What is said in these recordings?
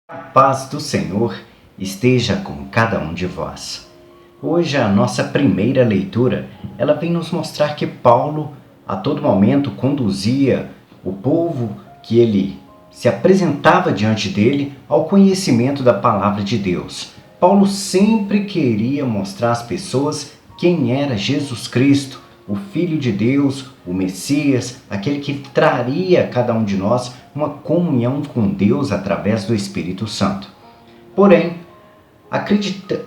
A paz do Senhor esteja com cada um de vós. Hoje a nossa primeira leitura, ela vem nos mostrar que Paulo a todo momento conduzia o povo que ele se apresentava diante dele ao conhecimento da palavra de Deus. Paulo sempre queria mostrar às pessoas quem era Jesus Cristo, o Filho de Deus, o Messias, aquele que traria a cada um de nós uma comunhão com Deus através do Espírito Santo. Porém,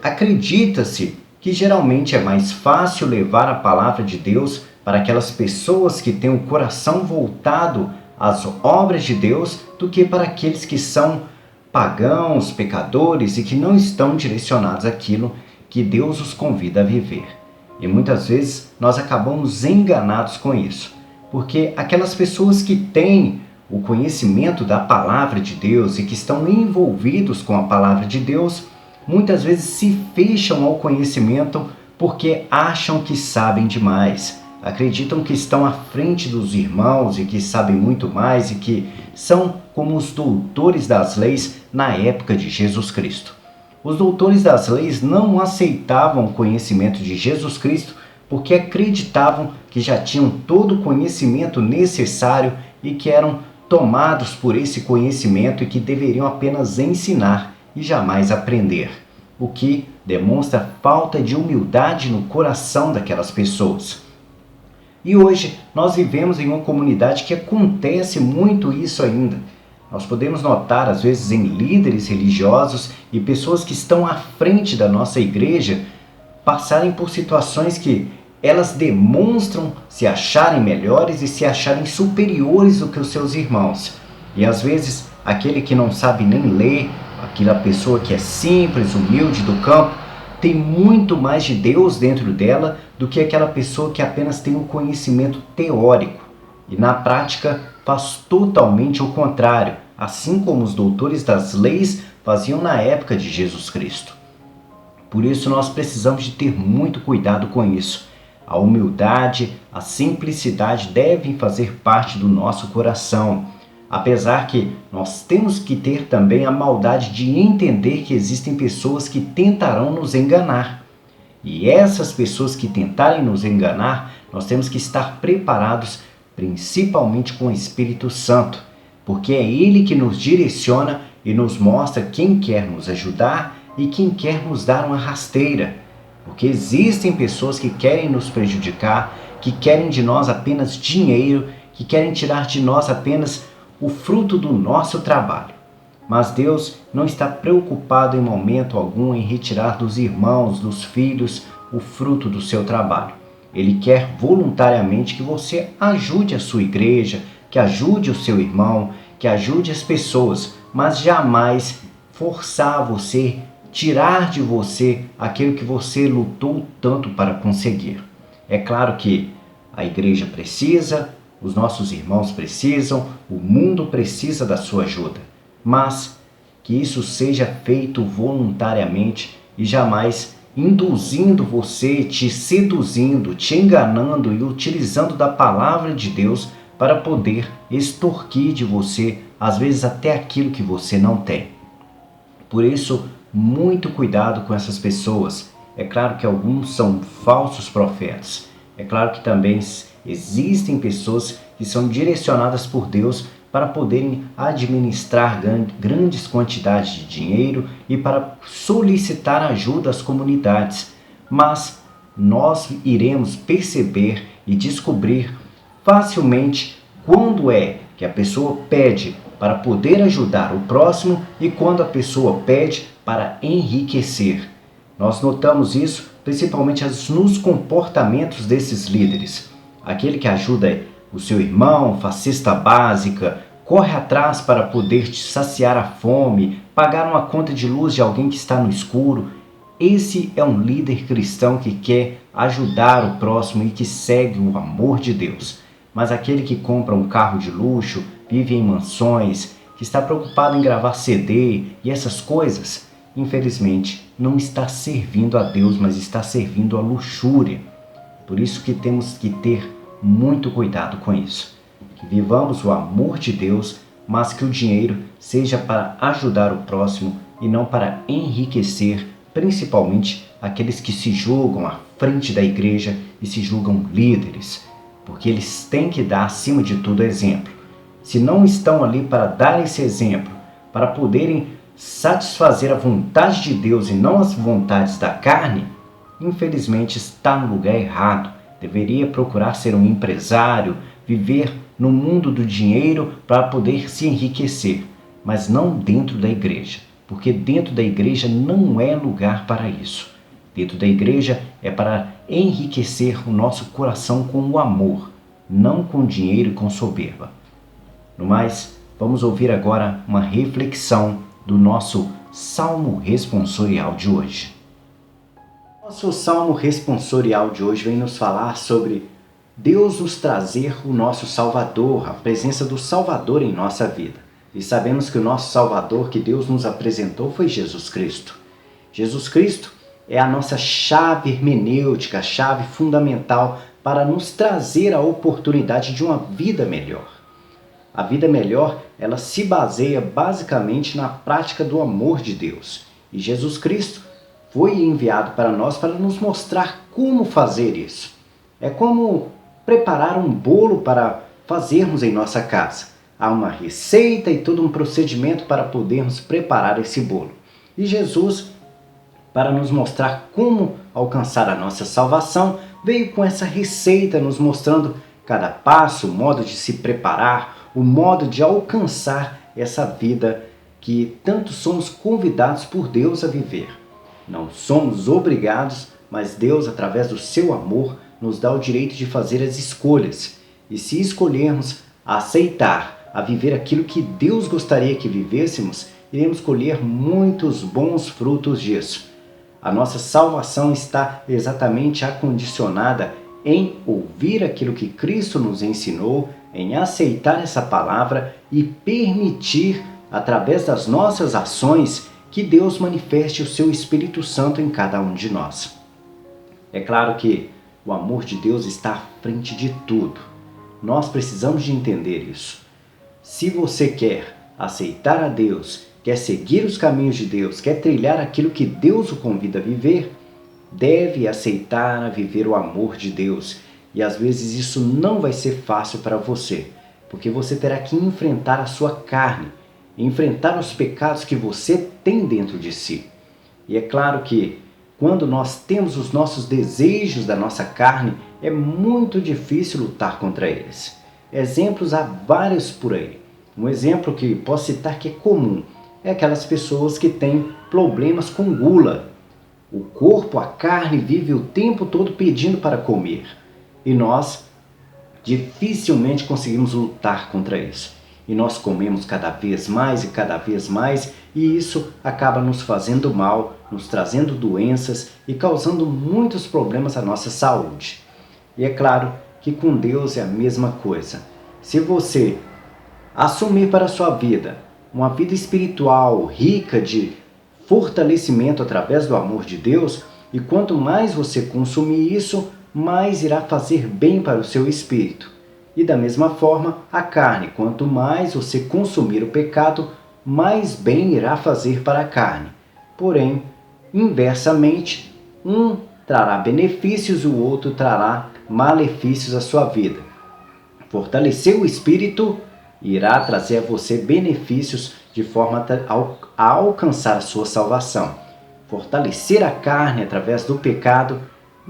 acredita-se que geralmente é mais fácil levar a palavra de Deus para aquelas pessoas que têm o coração voltado às obras de Deus do que para aqueles que são pagãos, pecadores e que não estão direcionados àquilo que Deus os convida a viver. E muitas vezes nós acabamos enganados com isso, porque aquelas pessoas que têm o conhecimento da palavra de Deus e que estão envolvidos com a palavra de Deus, muitas vezes se fecham ao conhecimento porque acham que sabem demais, acreditam que estão à frente dos irmãos e que sabem muito mais e que são como os doutores das leis na época de Jesus Cristo. Os doutores das leis não aceitavam o conhecimento de Jesus Cristo porque acreditavam que já tinham todo o conhecimento necessário e que eram tomados por esse conhecimento e que deveriam apenas ensinar e jamais aprender, o que demonstra falta de humildade no coração daquelas pessoas. E hoje nós vivemos em uma comunidade que acontece muito isso ainda. Nós podemos notar, às vezes, em líderes religiosos e pessoas que estão à frente da nossa igreja passarem por situações que elas demonstram se acharem melhores e se acharem superiores do que os seus irmãos. E às vezes, aquele que não sabe nem ler, aquela pessoa que é simples, humilde do campo, tem muito mais de Deus dentro dela do que aquela pessoa que apenas tem um conhecimento teórico. E na prática faz totalmente o contrário, assim como os doutores das leis faziam na época de Jesus Cristo. Por isso nós precisamos de ter muito cuidado com isso. A humildade, a simplicidade devem fazer parte do nosso coração, apesar que nós temos que ter também a maldade de entender que existem pessoas que tentarão nos enganar. E essas pessoas que tentarem nos enganar, nós temos que estar preparados principalmente com o Espírito Santo, porque é Ele que nos direciona e nos mostra quem quer nos ajudar e quem quer nos dar uma rasteira. Porque existem pessoas que querem nos prejudicar, que querem de nós apenas dinheiro, que querem tirar de nós apenas o fruto do nosso trabalho. Mas Deus não está preocupado em momento algum em retirar dos irmãos, dos filhos, o fruto do seu trabalho. Ele quer voluntariamente que você ajude a sua igreja, que ajude o seu irmão, que ajude as pessoas, mas jamais forçar você, tirar de você aquilo que você lutou tanto para conseguir. É claro que a igreja precisa, os nossos irmãos precisam, o mundo precisa da sua ajuda, mas que isso seja feito voluntariamente e jamais induzindo você, te seduzindo, te enganando e utilizando da palavra de Deus para poder extorquir de você, às vezes até aquilo que você não tem. Por isso, muito cuidado com essas pessoas. É claro que alguns são falsos profetas. É claro que também existem pessoas que são direcionadas por Deus para poderem administrar grandes quantidades de dinheiro e para solicitar ajuda às comunidades. Mas nós iremos perceber e descobrir facilmente quando é que a pessoa pede para poder ajudar o próximo e quando a pessoa pede para enriquecer. Nós notamos isso principalmente nos comportamentos desses líderes. Aquele que ajuda o seu irmão, faz cesta básica, corre atrás para poder te saciar a fome, pagar uma conta de luz de alguém que está no escuro. Esse é um líder cristão que quer ajudar o próximo e que segue o amor de Deus. Mas aquele que compra um carro de luxo, vive em mansões, que está preocupado em gravar CD e essas coisas, infelizmente não está servindo a Deus, mas está servindo à luxúria. Por isso que temos que ter muito cuidado com isso. Que vivamos o amor de Deus, mas que o dinheiro seja para ajudar o próximo e não para enriquecer, principalmente aqueles que se julgam à frente da igreja e se julgam líderes, porque eles têm que dar, acima de tudo, exemplo. Se não estão ali para dar esse exemplo, para poderem satisfazer a vontade de Deus e não as vontades da carne, infelizmente está no lugar errado. Deveria procurar ser um empresário, viver no mundo do dinheiro para poder se enriquecer, mas não dentro da igreja, porque dentro da igreja não é lugar para isso. Dentro da igreja é para enriquecer o nosso coração com o amor, não com dinheiro e com soberba. No mais, vamos ouvir agora uma reflexão do nosso Salmo responsorial de hoje. Nosso Salmo responsorial de hoje vem nos falar sobre Deus nos trazer o nosso Salvador, a presença do Salvador em nossa vida. E sabemos que o nosso Salvador que Deus nos apresentou foi Jesus Cristo. Jesus Cristo é a nossa chave hermenêutica, a chave fundamental para nos trazer a oportunidade de uma vida melhor. A vida melhor, ela se baseia basicamente na prática do amor de Deus. E Jesus Cristo foi enviado para nós para nos mostrar como fazer isso. É como preparar um bolo para fazermos em nossa casa. Há uma receita e todo um procedimento para podermos preparar esse bolo. E Jesus, para nos mostrar como alcançar a nossa salvação, veio com essa receita nos mostrando cada passo, o modo de se preparar, o modo de alcançar essa vida que tanto somos convidados por Deus a viver. Não somos obrigados, mas Deus, através do seu amor, nos dá o direito de fazer as escolhas. E se escolhermos aceitar, a viver aquilo que Deus gostaria que vivêssemos, iremos colher muitos bons frutos disso. A nossa salvação está exatamente acondicionada em ouvir aquilo que Cristo nos ensinou, em aceitar essa palavra e permitir, através das nossas ações, que Deus manifeste o seu Espírito Santo em cada um de nós. É claro que o amor de Deus está à frente de tudo. Nós precisamos de entender isso. Se você quer aceitar a Deus, quer seguir os caminhos de Deus, quer trilhar aquilo que Deus o convida a viver, deve aceitar a viver o amor de Deus. E às vezes isso não vai ser fácil para você, porque você terá que enfrentar a sua carne, enfrentar os pecados que você tem dentro de si. E é claro que quando nós temos os nossos desejos da nossa carne, é muito difícil lutar contra eles. Exemplos há vários por aí. Um exemplo que posso citar que é comum é aquelas pessoas que têm problemas com gula. O corpo, a carne, vive o tempo todo pedindo para comer. E nós dificilmente conseguimos lutar contra isso. E nós comemos cada vez mais e cada vez mais, e isso acaba nos fazendo mal, nos trazendo doenças e causando muitos problemas à nossa saúde. E é claro que com Deus é a mesma coisa. Se você assumir para a sua vida uma vida espiritual rica de fortalecimento através do amor de Deus, e quanto mais você consumir isso, mais irá fazer bem para o seu espírito. E da mesma forma, a carne, quanto mais você consumir o pecado, mais bem irá fazer para a carne. Porém, inversamente, um trará benefícios e o outro trará malefícios à sua vida. Fortalecer o espírito irá trazer a você benefícios de forma a alcançar a sua salvação. Fortalecer a carne através do pecado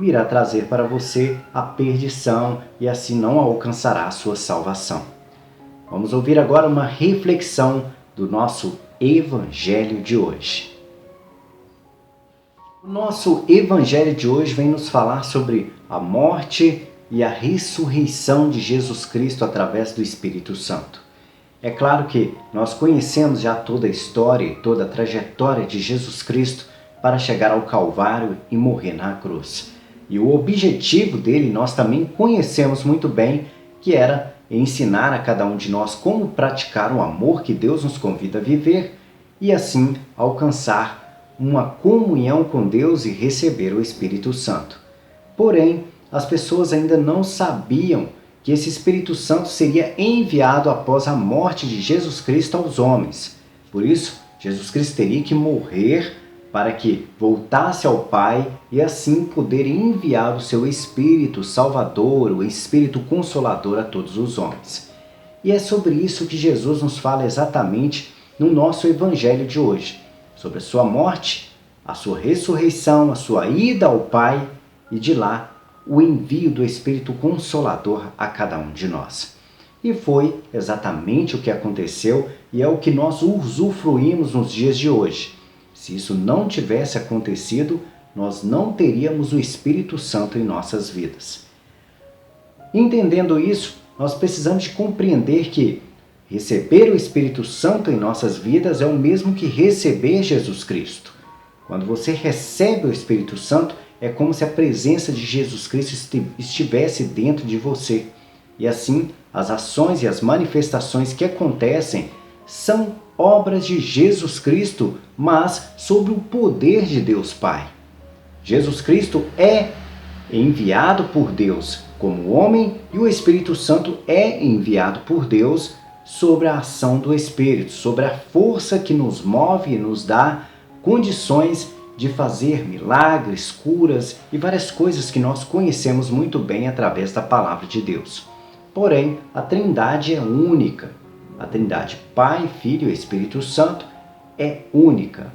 irá trazer para você a perdição e assim não alcançará a sua salvação. Vamos ouvir agora uma reflexão do nosso Evangelho de hoje. O nosso Evangelho de hoje vem nos falar sobre a morte e a ressurreição de Jesus Cristo através do Espírito Santo. É claro que nós conhecemos já toda a história e toda a trajetória de Jesus Cristo para chegar ao Calvário e morrer na cruz. E o objetivo dele nós também conhecemos muito bem, que era ensinar a cada um de nós como praticar o amor que Deus nos convida a viver e assim alcançar uma comunhão com Deus e receber o Espírito Santo. Porém, as pessoas ainda não sabiam que esse Espírito Santo seria enviado após a morte de Jesus Cristo aos homens. Por isso, Jesus Cristo teria que morrer para que voltasse ao Pai e assim poder enviar o seu Espírito Salvador, o Espírito Consolador a todos os homens. E é sobre isso que Jesus nos fala exatamente no nosso Evangelho de hoje, sobre a sua morte, a sua ressurreição, a sua ida ao Pai e de lá o envio do Espírito Consolador a cada um de nós. E foi exatamente o que aconteceu e é o que nós usufruímos nos dias de hoje. Se isso não tivesse acontecido, nós não teríamos o Espírito Santo em nossas vidas. Entendendo isso, nós precisamos de compreender que receber o Espírito Santo em nossas vidas é o mesmo que receber Jesus Cristo. Quando você recebe o Espírito Santo, é como se a presença de Jesus Cristo estivesse dentro de você. E assim, as ações e as manifestações que acontecem são obras de Jesus Cristo, mas sob o poder de Deus Pai. Jesus Cristo é enviado por Deus como homem e o Espírito Santo é enviado por Deus sobre a ação do Espírito, sobre a força que nos move e nos dá condições de fazer milagres, curas e várias coisas que nós conhecemos muito bem através da palavra de Deus. Porém, a Trindade é única. A Trindade Pai, Filho e Espírito Santo é única.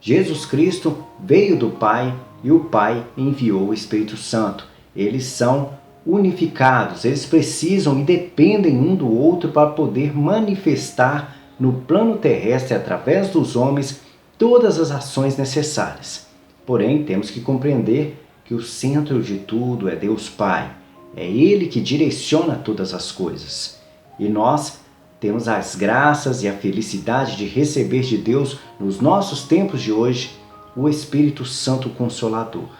Jesus Cristo veio do Pai e o Pai enviou o Espírito Santo. Eles são unificados, eles precisam e dependem um do outro para poder manifestar no plano terrestre, através dos homens, todas as ações necessárias. Porém, temos que compreender que o centro de tudo é Deus Pai. É Ele que direciona todas as coisas. E nós temos as graças e a felicidade de receber de Deus, nos nossos tempos de hoje, o Espírito Santo Consolador.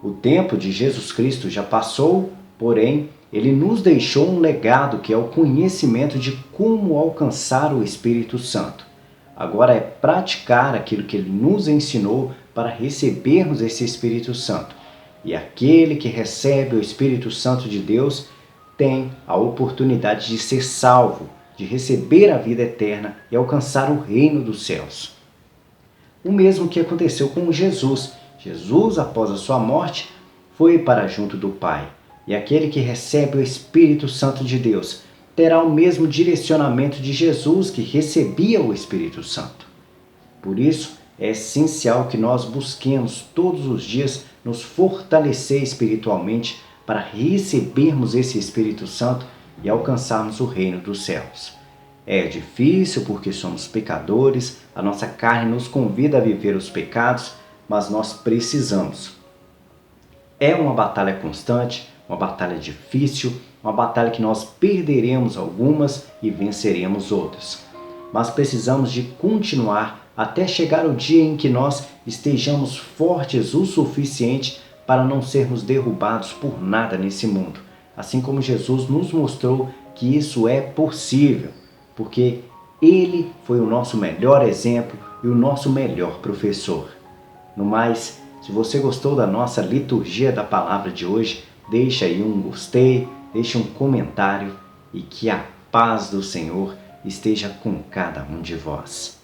O tempo de Jesus Cristo já passou, porém, Ele nos deixou um legado que é o conhecimento de como alcançar o Espírito Santo. Agora é praticar aquilo que Ele nos ensinou para recebermos esse Espírito Santo. E aquele que recebe o Espírito Santo de Deus tem a oportunidade de ser salvo, de receber a vida eterna e alcançar o reino dos céus. O mesmo que aconteceu com Jesus. Jesus, após a sua morte, foi para junto do Pai. E aquele que recebe o Espírito Santo de Deus terá o mesmo direcionamento de Jesus, que recebia o Espírito Santo. Por isso, é essencial que nós busquemos todos os dias nos fortalecer espiritualmente para recebermos esse Espírito Santo e alcançarmos o reino dos céus. É difícil porque somos pecadores, a nossa carne nos convida a viver os pecados, mas nós precisamos. É uma batalha constante, uma batalha difícil, uma batalha que nós perderemos algumas e venceremos outras. Mas precisamos de continuar até chegar o dia em que nós estejamos fortes o suficiente para não sermos derrubados por nada nesse mundo. Assim como Jesus nos mostrou que isso é possível, porque Ele foi o nosso melhor exemplo e o nosso melhor professor. No mais, se você gostou da nossa liturgia da palavra de hoje, deixa aí um gostei, deixa um comentário e que a paz do Senhor esteja com cada um de vós.